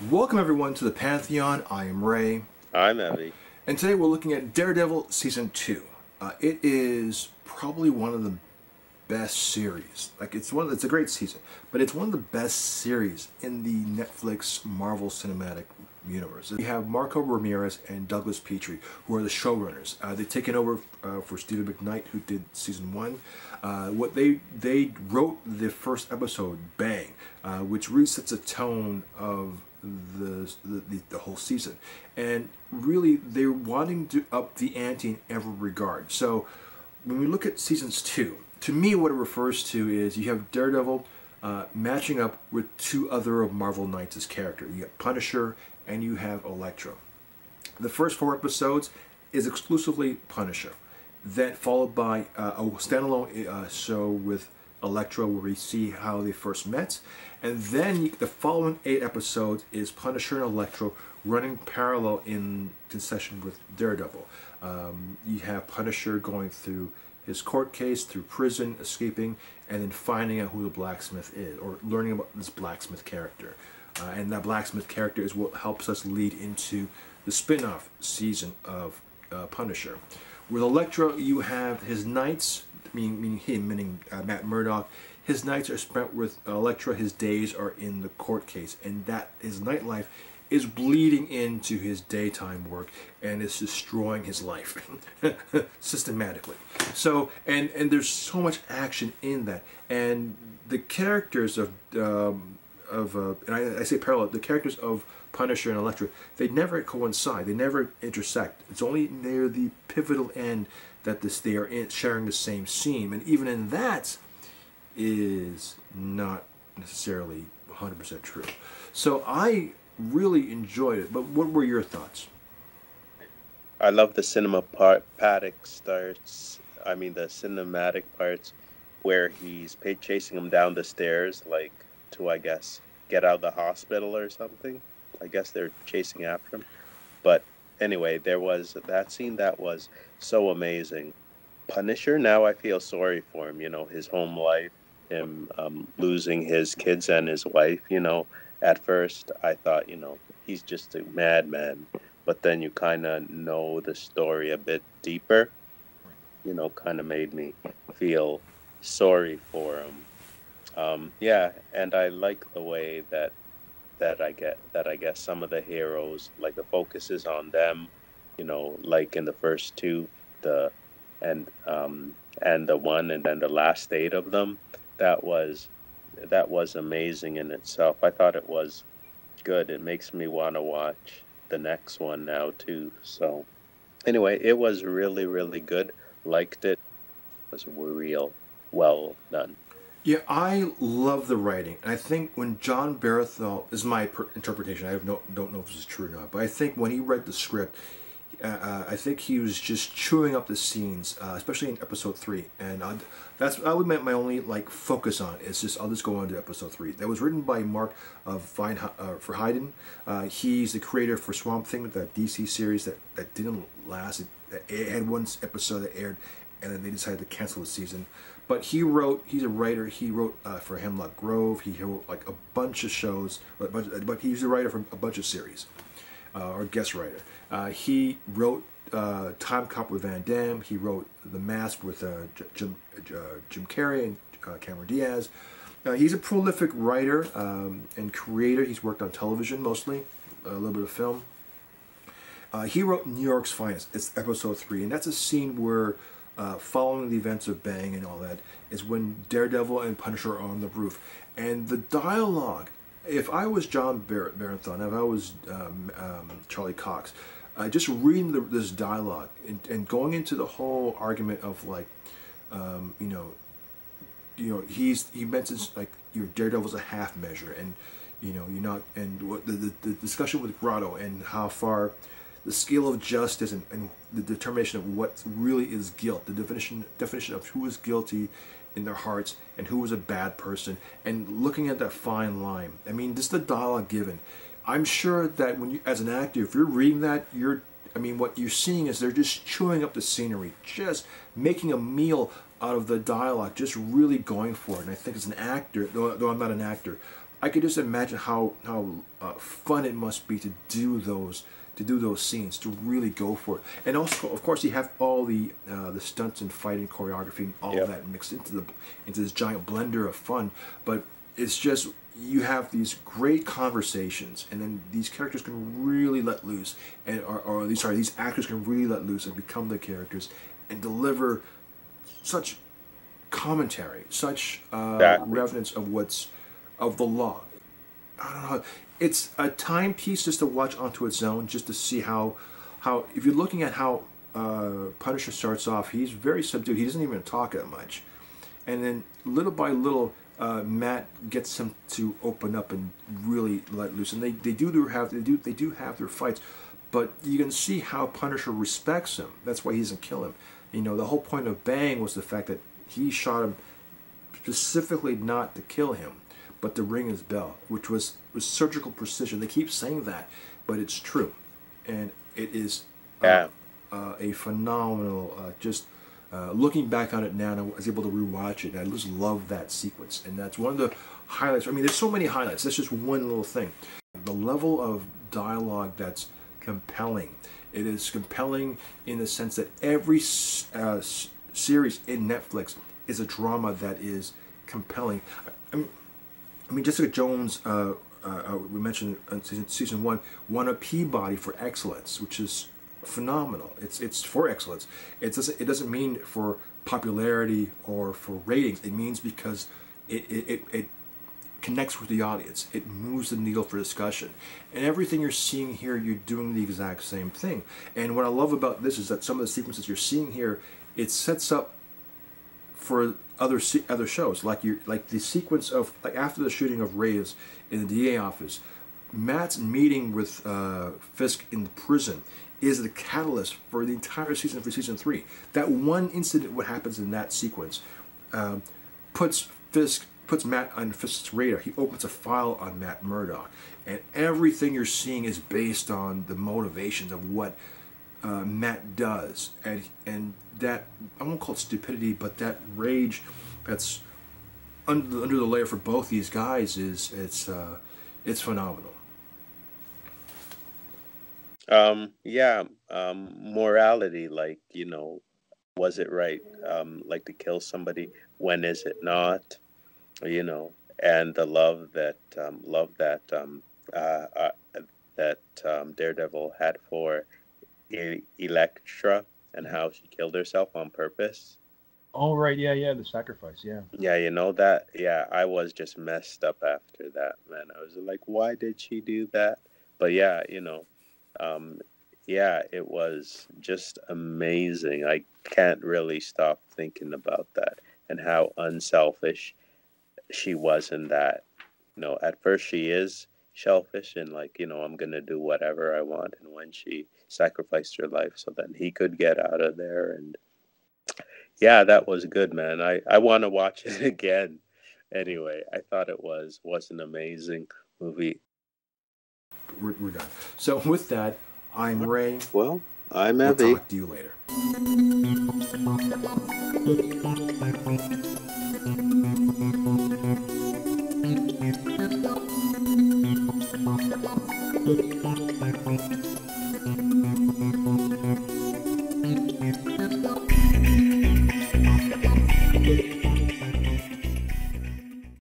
Welcome everyone to the Pantheon. I am Ray, I'm Evie. and today we're looking at Daredevil Season Two. It is probably one of the best series. It's a great season, but it's one of the best series in the Netflix Marvel Cinematic Universe. We have Marco Ramirez and Douglas Petrie, who are the showrunners. They've taken over for Stephen McKnight, who did Season One. What they wrote the first episode, Bang, which really sets a tone of the whole season, and really they're wanting to up the ante in every regard. So when we look at seasons two, to me what it refers to is you have Daredevil matching up with two other of Marvel Knights' character. You got Punisher and you have Elektra. The first four episodes is exclusively Punisher, then followed by a standalone show with Elektra, where we see how they first met, and then the following 8 episodes is Punisher and Elektra running parallel in concession with Daredevil. You have Punisher going through his court case, through prison, escaping, and then finding out who the blacksmith is, or learning about this blacksmith character. And that blacksmith character is what helps us lead into the spin-off season of Punisher. With Elektra, you have his nights, meaning Matt Murdock. His nights are spent with Elektra. His days are in the court case, and that his nightlife is bleeding into his daytime work and is destroying his life systematically. So, and there's so much action in that, and the characters of and I say parallel, the characters of Punisher and Elektra, they never coincide, they never intersect. It's only near the pivotal end that they are sharing the same scene, and even in that is not necessarily 100% true. So I really enjoyed it, but what were your thoughts? I love the the cinematic parts where he's chasing him down the stairs, like to, I guess, get out of the hospital or something. I guess they're chasing after him. But anyway, there was that scene that was so amazing. Punisher, now I feel sorry for him, his home life, him losing his kids and his wife. At first I thought, he's just a madman. But then you kind of know the story a bit deeper, kind of made me feel sorry for him. Yeah, and I like the way that I guess some of the heroes, like the focus is on them, like in the first two, the and the one and then the last 8 of them. That was that was amazing in itself. I thought it was good. It makes me want to watch the next one now too. So anyway, it was really really good. Liked it. It was real well done. Yeah, I love the writing. And I think when John Barenthal, this is my interpretation, I have don't know if this is true or not, but I think when he read the script, I think he was just chewing up the scenes, especially in episode 3. And I would make my only focus on. It's just I'll just go on to episode 3. That was written by Mark for Hayden. He's the creator for Swamp Thing, that DC series that didn't last. It had one episode that aired, and then they decided to cancel the season. But he's a writer. He wrote for Hemlock Grove. He wrote a bunch of shows, but he's a writer for a bunch of series, or guest writer. He wrote Time Cop with Van Damme. He wrote The Mask with Jim Carrey and Cameron Diaz. He's a prolific writer and creator. He's worked on television mostly, a little bit of film. He wrote New York's Finest. It's episode 3, and that's a scene where, following the events of Bang and all that, is when Daredevil and Punisher are on the roof. And the dialogue, if I was John Barenthal, if I was Charlie Cox, just reading this dialogue and going into the whole argument of he mentions your Daredevil's a half measure, and you're not, and what the discussion with Grotto and how far the scale of justice and the determination of what really is guilt, the definition of who is guilty in their hearts and who was a bad person, and looking at that fine line. I mean, just the dialogue given. I'm sure that when you, as an actor, if you're reading that, what you're seeing is they're just chewing up the scenery, just making a meal out of the dialogue, just really going for it. And I think as an actor, though I'm not an actor, I could just imagine how fun it must be to do those scenes, to really go for it. And also, of course, you have all the stunts and fighting choreography and all of that mixed into this giant blender of fun. But it's just, you have these great conversations, and then these characters can really let loose, and these actors can really let loose and become the characters and deliver such commentary, such reverence of the law. I don't know. It's a timepiece just to watch onto its own, just to see how if you're looking at how Punisher starts off, he's very subdued. He doesn't even talk that much, and then little by little, Matt gets him to open up and really let loose. And they do have their fights, but you can see how Punisher respects him. That's why he doesn't kill him. You know, the whole point of Bang was the fact that he shot him specifically not to kill him, but to ring his bell, which was surgical precision. They keep saying that, but it's true, and it is a phenomenal. Looking back on it now, and I was able to rewatch it, and I just love that sequence, and that's one of the highlights. I mean, there's so many highlights. That's just one little thing. The level of dialogue that's compelling. It is compelling in the sense that every series in Netflix is a drama that is compelling. I mean, Jessica Jones, we mentioned in season 1, won a Peabody for excellence, which is phenomenal. It's for excellence. It doesn't mean for popularity or for ratings. It means because it connects with the audience. It moves the needle for discussion. And everything you're seeing here, you're doing the exact same thing. And what I love about this is that some of the sequences you're seeing here, it sets up for other shows, like the sequence of, like, after the shooting of Reyes in the DA office, Matt's meeting with Fisk in the prison is the catalyst for the entire season, for season 3. That one incident, what happens in that sequence, puts Matt on Fisk's radar. He opens a file on Matt Murdock, and everything you're seeing is based on the motivations of what Matt does, and that, I won't call it stupidity, but that rage that's under the layer for both these guys it's phenomenal. Morality, like, was it right, like, to kill somebody? When is it not? And the love that Daredevil had for Elektra, and how she killed herself on purpose. Oh, right, yeah, the sacrifice, yeah. Yeah, that. Yeah, I was just messed up after that, man. I was like, why did she do that? But yeah, it was just amazing. I can't really stop thinking about that and how unselfish she was in that. At first she is selfish and, like, I'm gonna do whatever I want, and when she sacrificed her life so that he could get out of there, and yeah, that was good, man. I want to watch it again. Anyway, I thought it was an amazing movie. We're done. So with that, I'm Ray. Well, I'm Evie. We'll talk to you later.